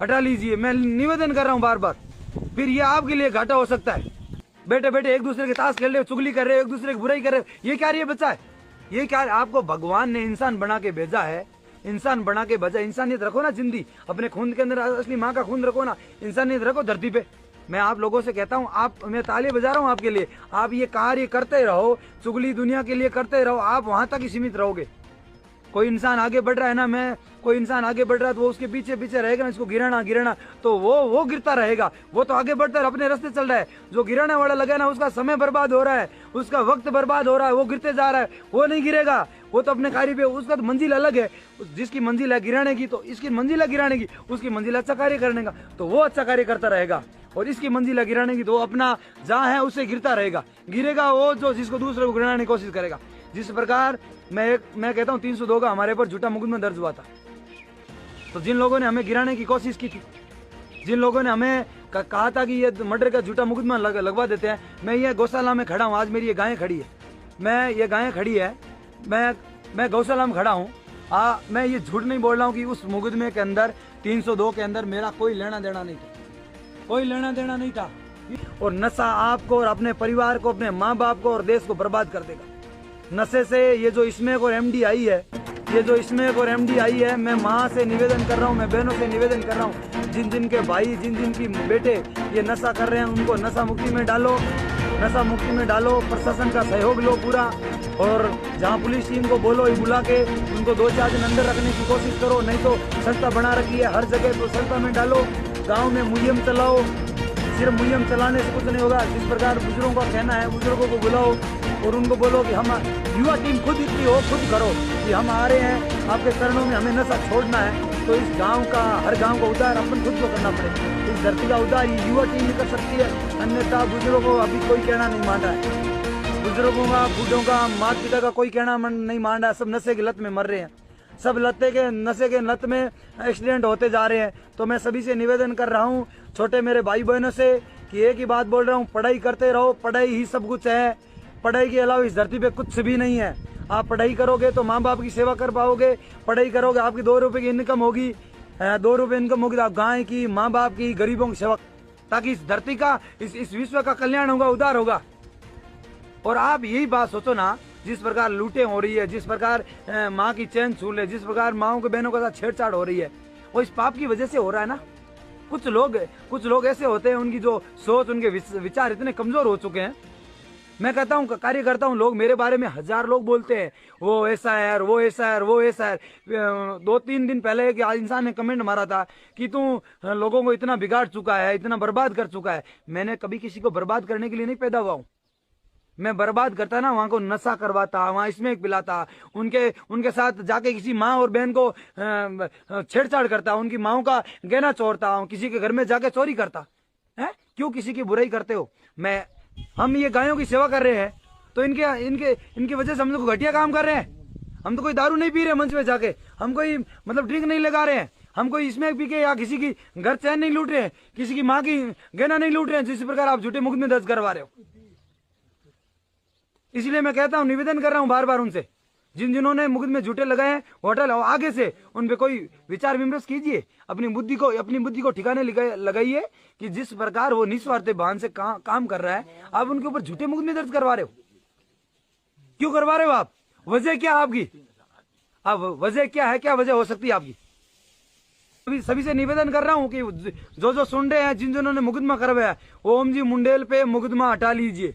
हटा लीजिए, मैं निवेदन कर रहा हूँ बार बार। फिर ये आपके लिए घाटा हो सकता है। बेटे बेटे एक दूसरे के ताश खेल रहे हो, चुगली कर रहे हो, एक दूसरे की बुराई कर रहे हो, ये क्या ये बच्चा है? ये क्या? आपको भगवान ने इंसान बना के भेजा है, इंसान बना के भेजा। इंसानियत रखो ना, जिंदगी अपने खून के अंदर, असली माँ का खून रखो ना, इंसानियत रखो धरती पे। मैं आप लोगों से कहता हूँ, आप, मैं ताली बजा रहा हूँ आपके लिए, आप ये कार्य करते रहो, चुगली दुनिया के लिए करते रहो, आप वहां तक ही सीमित रहोगे। कोई इंसान आगे बढ़ रहा है ना, मैं कोई इंसान आगे बढ़ रहा है तो वो उसके पीछे पीछे रहेगा ना, इसको गिराना गिराना, तो वो गिरता रहेगा। वो तो आगे बढ़ता है, अपने रास्ते चल रहा है। जो गिराने वाला लगा है ना, उसका समय बर्बाद हो रहा है, उसका वक्त बर्बाद हो रहा है, वो गिरते जा रहा है, वो नहीं गिरेगा। वो तो अपने कार्य पे, उसका तो मंजिल अलग है। जिसकी मंजिल है गिराने की, तो इसकी मंजिल है गिराने की, उसकी मंजिल अच्छा कार्य करने का, तो वो अच्छा कार्य करता रहेगा। और इसकी मंजिल है गिराने की, तो वो अपना जहाँ है उससे गिरता रहेगा। गिरेगा वो जो जिसको दूसरे को गिराने की कोशिश करेगा। जिस प्रकार मैं कहता हूँ 302 का हमारे पर झूठा मुकदमा दर्ज हुआ था, तो जिन लोगों ने हमें गिराने की कोशिश की थी, जिन लोगों ने हमें कहा था कि ये मर्डर का झूठा मुकदमा लगवा देते हैं, मैं ये गौशाला में खड़ा हूँ, आज मेरी ये गायें खड़ी है, मैं ये गायें खड़ी है, मैं गौशाला में खड़ा हूँ। मैं ये झूठ नहीं बोल रहा हूँ कि उस मुकदमे के अंदर 302 के अंदर मेरा कोई लेना देना नहीं था, कोई लेना देना नहीं था। और नशा आपको और अपने परिवार को, अपने माँ बाप को और देश को बर्बाद कर देगा। नशे से ये जो स्मैक और एमडी आई है, ये जो स्मैक और एमडी आई है, मैं माँ से निवेदन कर रहा हूँ, मैं बहनों से निवेदन कर रहा हूँ, जिन जिन के भाई, जिन जिन की बेटे ये नशा कर रहे हैं, उनको नशा मुक्ति में डालो, नशा मुक्ति में डालो। प्रशासन का सहयोग लो पूरा, और जहाँ पुलिस टीम को बोलो, बुला के उनको 2-4 दिन अंदर रखने की कोशिश करो। नहीं तो संस्था बना रखी है हर जगह, तो संस्था में डालो। गाँव में मुहिम चलाओ, सिर्फ मुहिम चलाने से कुछ नहीं होगा। जिस प्रकार बुजुर्गों का कहना है, बुजुर्गों को बुलाओ और उनको बोलो कि हम युवा टीम खुद इतनी हो, खुद करो कि हम आ रहे हैं आपके चरणों में, हमें नशा छोड़ना है। तो इस गांव का, हर गांव का उद्धार अपन खुद को करना पड़ेगा। इस धरती का उद्धार ये युवा टीम ही कर सकती है, अन्यथा बुजुर्गों को अभी कोई कहना नहीं मान रहा है। बुजुर्गों का, बूढ़ों का, माता पिता का कोई कहना नहीं मान रहा है। सब नशे की लत में मर रहे हैं, सब नशे के लत में एक्सीडेंट होते जा रहे हैं। तो मैं सभी से निवेदन कर रहा हूँ, छोटे मेरे भाई बहनों से, कि एक ही बात बोल रहा हूँ, पढ़ाई करते रहो, पढ़ाई ही सब कुछ है। पढ़ाई के अलावा इस धरती पे कुछ भी नहीं है। आप पढ़ाई करोगे तो माँ बाप की सेवा कर पाओगे, पढ़ाई करोगे आपकी 2 रुपए की इनकम होगी, 2 रुपए इनकम होगी तो आप गाय की, माँ बाप की, गरीबों की सेवा, ताकि इस धरती का, इस विश्व का कल्याण होगा, उद्धार होगा। और आप यही बात सोचो ना, जिस प्रकार लूटें हो रही है, जिस प्रकार माँ की चैन छूल है, जिस प्रकार माओ के बहनों के साथ छेड़छाड़ हो रही है, वो इस पाप की वजह से हो रहा है ना। कुछ लोग ऐसे होते हैं, उनकी जो सोच, उनके विचार इतने कमजोर हो चुके हैं। मैं कहता हूँ, कार्य करता हूँ, लोग मेरे बारे में 1000 लोग बोलते हैं, वो ऐसा है, वो ऐसा है, वो ऐसा है। 2-3 दिन पहले एक इंसान ने कमेंट मारा था कि तू लोगों को इतना बिगाड़ चुका है, इतना बर्बाद कर चुका है। मैंने कभी किसी को बर्बाद करने के लिए नहीं पैदा हुआ हूँ। मैं बर्बाद करता ना, वहां को नशा करवाता, वहां स्मैक पिलाता, उनके साथ जाके किसी माँ और बहन को छेड़छाड़ करता, उनकी माओ का गहना चोरता, किसी के घर में जाके चोरी करता है। क्यों किसी की बुराई करते हो? हम ये गायों की सेवा कर रहे हैं, तो इनके वजह से हम लोग घटिया काम कर रहे हैं। हम तो कोई दारू नहीं पी रहे मंच में जाके, हम कोई मतलब ड्रिंक नहीं लगा रहे हैं, हम कोई स्मैक पी के या किसी की घर चैन नहीं लूट रहे हैं, किसी की माँ की गहना नहीं लूट रहे हैं, जिस प्रकार आप झूठे मुकदमे दर्ज करवा रहे हो। इसलिए मैं कहता हूं, निवेदन कर रहा हूं बार बार उनसे, जिन्होंने मुकदमे झूठे लगाए हैं, होटल आगे से उन पे कोई विचार विमर्श कीजिए, अपनी बुद्धि को ठिकाने लगाइए कि जिस प्रकार वो निस्वार्थ भान से काम कर रहा है, आप उनके ऊपर झूठे मुकदमे दर्ज करवा रहे हो। क्यों करवा रहे हो आप? वजह क्या आपकी? अब वजह क्या है, क्या वजह हो सकती है आपकी? सभी से निवेदन कर रहा हूं कि जो सुन रहे हैं, जिन्होंने मुकदमा करवाया, ओम जी मुंडेल पे मुकदमा हटा लीजिए।